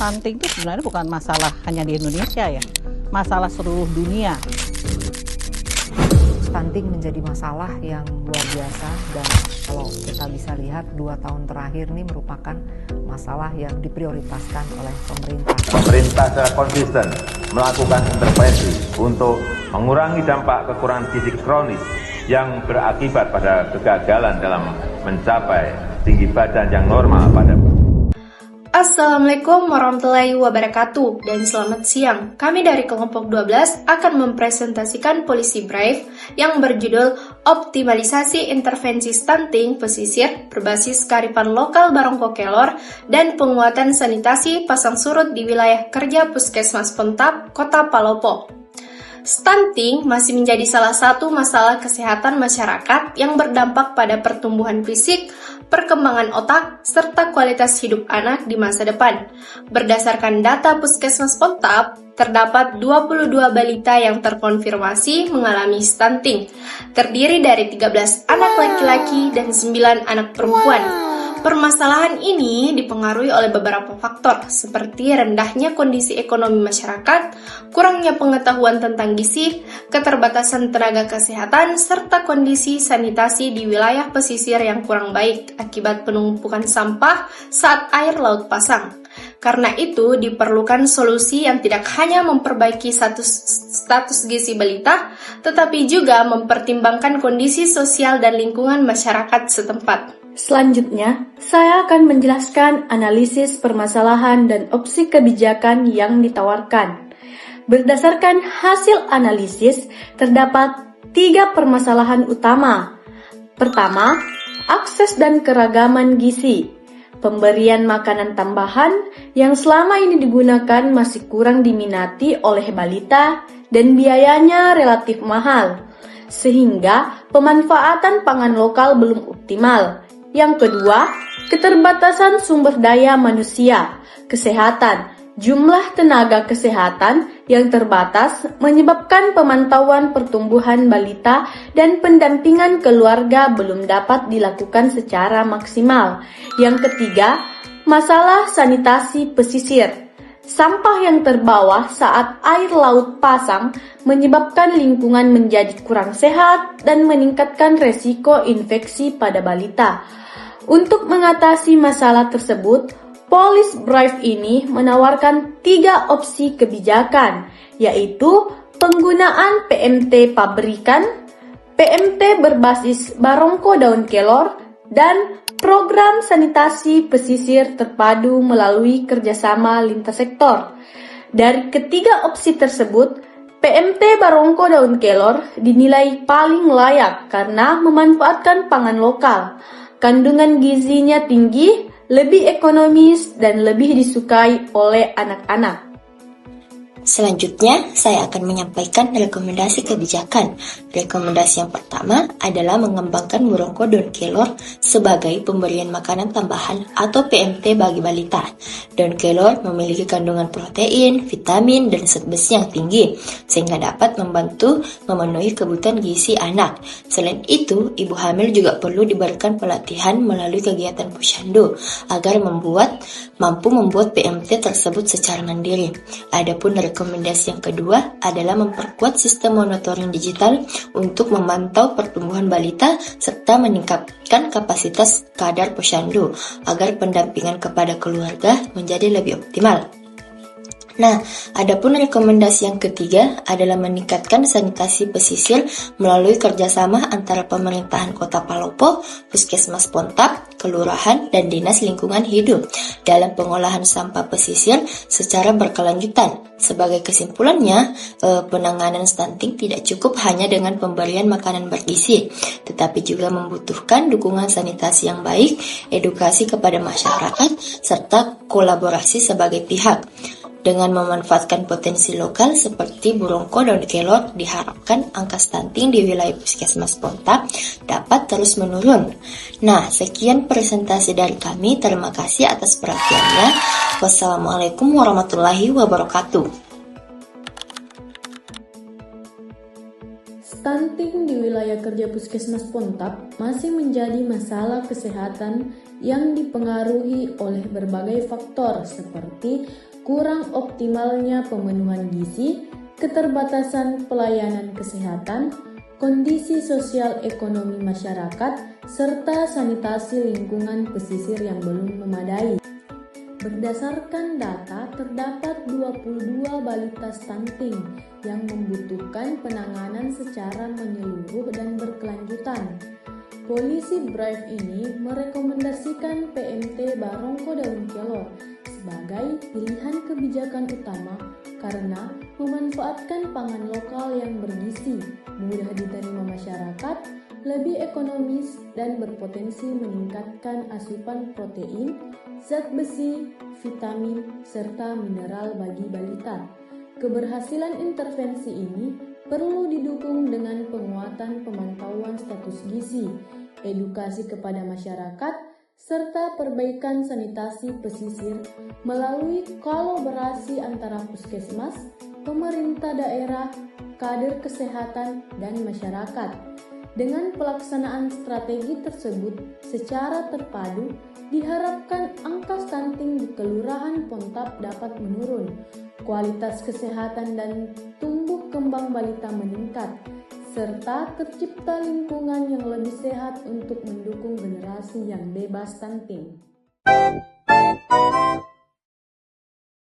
stunting itu sebenarnya bukan masalah hanya di Indonesia ya, masalah seluruh dunia. Stunting menjadi masalah yang luar biasa dan kalau kita bisa lihat 2 tahun terakhir ini merupakan masalah yang diprioritaskan oleh pemerintah. Pemerintah secara konsisten melakukan intervensi untuk mengurangi dampak kekurangan gizi kronis yang berakibat pada kegagalan dalam mencapai tinggi badan yang normal pada Assalamualaikum warahmatullahi wabarakatuh dan selamat siang. Kami dari kelompok 12 akan mempresentasikan Policy Brief yang berjudul Optimalisasi Intervensi Stunting Pesisir berbasis kearifan lokal Barongko Kelor dan penguatan sanitasi pasang surut di wilayah kerja Puskesmas Pontap, Kota Palopo. Stunting masih menjadi salah satu masalah kesehatan masyarakat yang berdampak pada pertumbuhan fisik, perkembangan otak, serta kualitas hidup anak di masa depan. Berdasarkan data Puskesmas Pontap, terdapat 22 balita yang terkonfirmasi mengalami stunting, terdiri dari 13 anak laki-laki dan 9 anak perempuan. Permasalahan ini dipengaruhi oleh beberapa faktor, seperti rendahnya kondisi ekonomi masyarakat, kurangnya pengetahuan tentang gizi, keterbatasan tenaga kesehatan, serta kondisi sanitasi di wilayah pesisir yang kurang baik akibat penumpukan sampah saat air laut pasang. Karena itu, diperlukan solusi yang tidak hanya memperbaiki status gizi balita, tetapi juga mempertimbangkan kondisi sosial dan lingkungan masyarakat setempat. Selanjutnya, saya akan menjelaskan analisis permasalahan dan opsi kebijakan yang ditawarkan. Berdasarkan hasil analisis, terdapat 3 permasalahan utama. Pertama, akses dan keragaman gizi. Pemberian makanan tambahan yang selama ini digunakan masih kurang diminati oleh balita dan biayanya relatif mahal, sehingga pemanfaatan pangan lokal belum optimal. Yang kedua, keterbatasan sumber daya manusia, kesehatan, jumlah tenaga kesehatan yang terbatas menyebabkan pemantauan pertumbuhan balita dan pendampingan keluarga belum dapat dilakukan secara maksimal. Yang ketiga, masalah sanitasi pesisir. Sampah yang terbawa saat air laut pasang menyebabkan lingkungan menjadi kurang sehat dan meningkatkan resiko infeksi pada balita. Untuk mengatasi masalah tersebut, Policy Brief ini menawarkan 3 opsi kebijakan, yaitu penggunaan PMT pabrikan, PMT berbasis Barongko Daun Kelor, dan program sanitasi pesisir terpadu melalui kerjasama lintas sektor. Dari ketiga opsi tersebut, PMT Barongko Daun Kelor dinilai paling layak karena memanfaatkan pangan lokal. Kandungan gizinya tinggi, lebih ekonomis, dan lebih disukai oleh anak-anak. Selanjutnya, saya akan menyampaikan rekomendasi kebijakan. Rekomendasi yang pertama adalah mengembangkan Barongko Daun Kelor sebagai pemberian makanan tambahan atau PMT bagi balita. Daun kelor memiliki kandungan protein, vitamin, dan zat besi yang tinggi, sehingga dapat membantu memenuhi kebutuhan gizi anak. Selain itu, ibu hamil juga perlu diberikan pelatihan melalui kegiatan posyandu agar mampu membuat PMT tersebut secara mandiri. Adapun rekomendasi yang kedua adalah memperkuat sistem monitoring digital untuk memantau pertumbuhan balita serta meningkatkan kapasitas kadar posyandu agar pendampingan kepada keluarga menjadi lebih optimal. Nah, adapun rekomendasi yang ketiga adalah meningkatkan sanitasi pesisir melalui kerjasama antara pemerintahan Kota Palopo, Puskesmas Pontap, Kelurahan, dan Dinas Lingkungan Hidup dalam pengolahan sampah pesisir secara berkelanjutan. Sebagai kesimpulannya, penanganan stunting tidak cukup hanya dengan pemberian makanan bergizi, tetapi juga membutuhkan dukungan sanitasi yang baik, edukasi kepada masyarakat, serta kolaborasi sebagai pihak. Dengan memanfaatkan potensi lokal seperti Barongko Daun Kelor, diharapkan angka stunting di wilayah Puskesmas Pontap dapat terus menurun. Nah, sekian presentasi dari kami. Terima kasih atas perhatiannya. Wassalamualaikum warahmatullahi wabarakatuh. Stunting di wilayah kerja Puskesmas Pontap masih menjadi masalah kesehatan yang dipengaruhi oleh berbagai faktor seperti kurang optimalnya pemenuhan gizi, keterbatasan pelayanan kesehatan, kondisi sosial ekonomi masyarakat, serta sanitasi lingkungan pesisir yang belum memadai. Berdasarkan data, terdapat 22 balita stunting yang membutuhkan penanganan secara menyeluruh dan berkelanjutan. Polisi Brave ini merekomendasikan PMT Barongko Daun Kelor sebagai pilihan kebijakan utama karena memanfaatkan pangan lokal yang bergizi, mudah diterima masyarakat, lebih ekonomis, dan berpotensi meningkatkan asupan protein, zat besi, vitamin, serta mineral bagi balita. Keberhasilan intervensi ini perlu didukung dengan penguatan pemantauan status gizi, edukasi kepada masyarakat, serta perbaikan sanitasi pesisir melalui kolaborasi antara puskesmas, pemerintah daerah, kader kesehatan, dan masyarakat. Dengan pelaksanaan strategi tersebut secara terpadu, diharapkan angka stunting di Kelurahan Pontap dapat menurun, kualitas kesehatan dan tumbuh kembang balita meningkat, serta tercipta lingkungan yang lebih sehat untuk mendukung generasi yang bebas stunting.